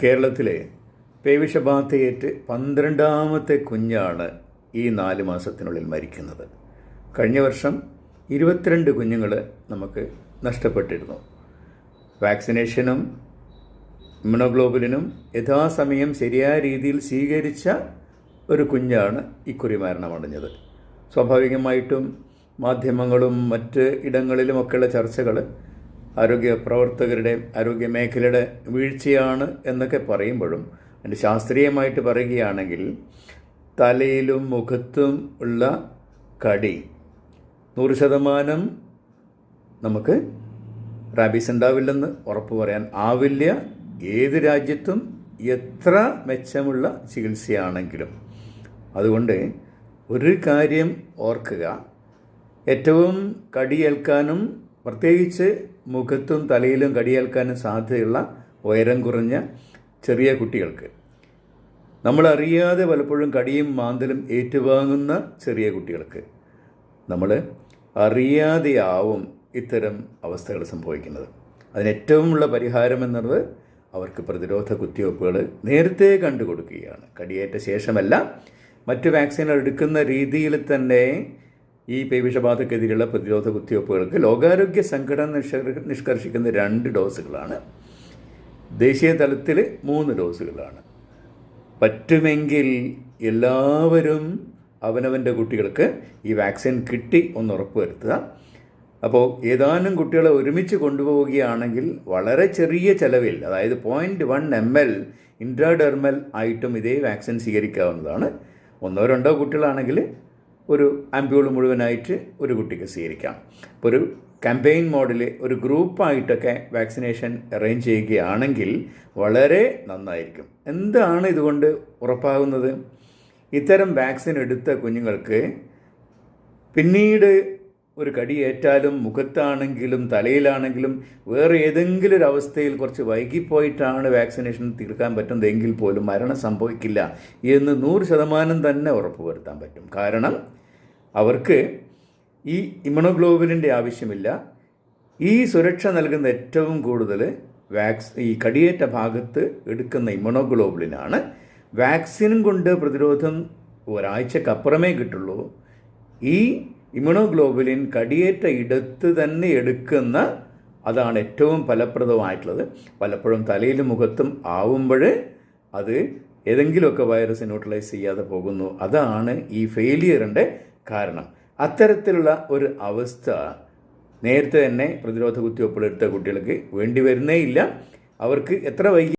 കേരളത്തിലെ പേവിഷബാധയേറ്റ് 12ാമത്തെ കുഞ്ഞാണ് ഈ 4 മാസത്തിനുള്ളിൽ മരിക്കുന്നത്. കഴിഞ്ഞ വർഷം 22 കുഞ്ഞുങ്ങൾ നമുക്ക് നഷ്ടപ്പെട്ടിരുന്നു. വാക്സിനേഷനും ഇമ്മ്യൂണോഗ്ലോബുലിനും യഥാസമയം ശരിയായ രീതിയിൽ സ്വീകരിച്ച ഒരു കുഞ്ഞാണ് ഇക്കുറി മരണമടഞ്ഞത്. സ്വാഭാവികമായിട്ടും മാധ്യമങ്ങളും മറ്റ് ഇടങ്ങളിലുമൊക്കെയുള്ള ചർച്ചകൾ ആരോഗ്യ പ്രവർത്തകരുടെ ആരോഗ്യ മേഖലയുടെ വീഴ്ചയാണ് എന്നൊക്കെ പറയുമ്പോഴും അതിൻ്റെ ശാസ്ത്രീയമായിട്ട് പറയുകയാണെങ്കിൽ തലയിലും മുഖത്തും ഉള്ള കടി 100% നമുക്ക് റാബീസ് ഉണ്ടാവില്ലെന്ന് ഉറപ്പ് പറയാൻ ആവില്ല. ഏത് രാജ്യത്തും എത്ര മെച്ചമുള്ള ചികിത്സയാണെങ്കിലും. അതുകൊണ്ട് ഒരു കാര്യം ഓർക്കുക, ഏറ്റവും കടിയേൽക്കാനും പ്രത്യേകിച്ച് മുഖത്തും തലയിലും കടിയേൽക്കാനും സാധ്യതയുള്ള ഉയരം കുറഞ്ഞ ചെറിയ കുട്ടികൾക്ക്, നമ്മളറിയാതെ പലപ്പോഴും കടിയും മാന്തലും ഏറ്റുവാങ്ങുന്ന ചെറിയ കുട്ടികൾക്ക് നമ്മൾ അറിയാതെയാവും ഇത്തരം അവസ്ഥകൾ സംഭവിക്കുന്നത്. അതിനേറ്റവുമുള്ള പരിഹാരം എന്നത് അവർക്ക് പ്രതിരോധ കുത്തിവയ്പ്പുകൾ നേരത്തെ കണ്ടുകൊടുക്കുകയാണ്. കടിയേറ്റ ശേഷമല്ല, മറ്റ് വാക്സിനുകൾ എടുക്കുന്ന രീതിയിൽ തന്നെ ഈ പേവിഷബാധക്കെതിരെയുള്ള പ്രതിരോധ കുത്തിവയ്പ്പുകൾക്ക് ലോകാരോഗ്യ സംഘടന നിഷ്കർഷിക്കുന്ന 2 ഡോസുകളാണ്. ദേശീയ തലത്തിൽ 3 ഡോസുകളാണ്. പറ്റുമെങ്കിൽ എല്ലാവരും അവനവൻ്റെ കുട്ടികൾക്ക് ഈ വാക്സിൻ കിട്ടി ഒന്ന് ഉറപ്പുവരുത്തുക. അപ്പോൾ ഏതാനും കുട്ടികളെ ഒരുമിച്ച് കൊണ്ടുപോവുകയാണെങ്കിൽ വളരെ ചെറിയ ചിലവിൽ, അതായത് 0.1 ml ഇൻട്രാഡെർമൽ ആയിട്ടും ഇതേ വാക്സിൻ സ്വീകരിക്കാവുന്നതാണ്. 1-2 കുട്ടികളാണെങ്കിൽ ഒരു ആംപ്യൂൾ മുഴുവനായിട്ട് ഒരു കുട്ടിക്ക് സ്വീകരിക്കാം. അപ്പോൾ ഒരു ക്യാമ്പയിൻ മോഡിൽ ഒരു ഗ്രൂപ്പായിട്ടൊക്കെ വാക്സിനേഷൻ അറേഞ്ച് ചെയ്യുകയാണെങ്കിൽ വളരെ നന്നായിരിക്കും. എന്താണ് ഇതുകൊണ്ട് ഉറപ്പാകുന്നത്? ഇത്തരം വാക്സിൻ എടുത്ത കുഞ്ഞുങ്ങൾക്ക് പിന്നീട് ഒരു കടിയേറ്റാലും മുഖത്താണെങ്കിലും തലയിലാണെങ്കിലും വേറെ ഏതെങ്കിലും ഒരു അവസ്ഥയിൽ കുറച്ച് വൈകിപ്പോയിട്ടാണ് വാക്സിനേഷൻ തീർക്കാൻ പറ്റുന്നതെങ്കിൽ പോലും മരണം സംഭവിക്കില്ല എന്ന് 100% തന്നെ ഉറപ്പുവരുത്താൻ പറ്റും. കാരണം അവർക്ക് ഈ ഇമ്മ്യൂണോഗ്ലോബുലിൻ്റെ ആവശ്യമില്ല. ഈ സുരക്ഷ നൽകുന്ന ഏറ്റവും കൂടുതൽ ഈ കടിയേറ്റ ഭാഗത്ത് എടുക്കുന്ന ഇമ്മ്യൂണോഗ്ലോബുലിനാണ്. വാക്സിനും കൊണ്ട് പ്രതിരോധം ഒരാഴ്ചക്കപ്പുറമേ കിട്ടുള്ളൂ. ഈ ഇമ്മ്യൂണോഗ്ലോബുലിൻ കടിയേറ്റ ഇടത്ത് തന്നെ എടുക്കുന്ന അതാണ് ഏറ്റവും ഫലപ്രദമായിട്ടുള്ളത്. പലപ്പോഴും തലയിലും മുഖത്തും ആവുമ്പോൾ അത് ഏതെങ്കിലുമൊക്കെ വൈറസ് ന്യൂട്രലൈസ് ചെയ്യാതെ പോകുന്നു. അതാണ് ഈ ഫെയിലിയറിൻ്റെ കാരണം. അത്തരത്തിലുള്ള ഒരു അവസ്ഥ നേരത്തെ തന്നെ പ്രതിരോധ കുത്തിവയ്പ്പുകൾ എടുത്ത കുട്ടികൾക്ക് വേണ്ടി വരുന്നേ ഇല്ല. അവർക്ക് എത്ര വൈകി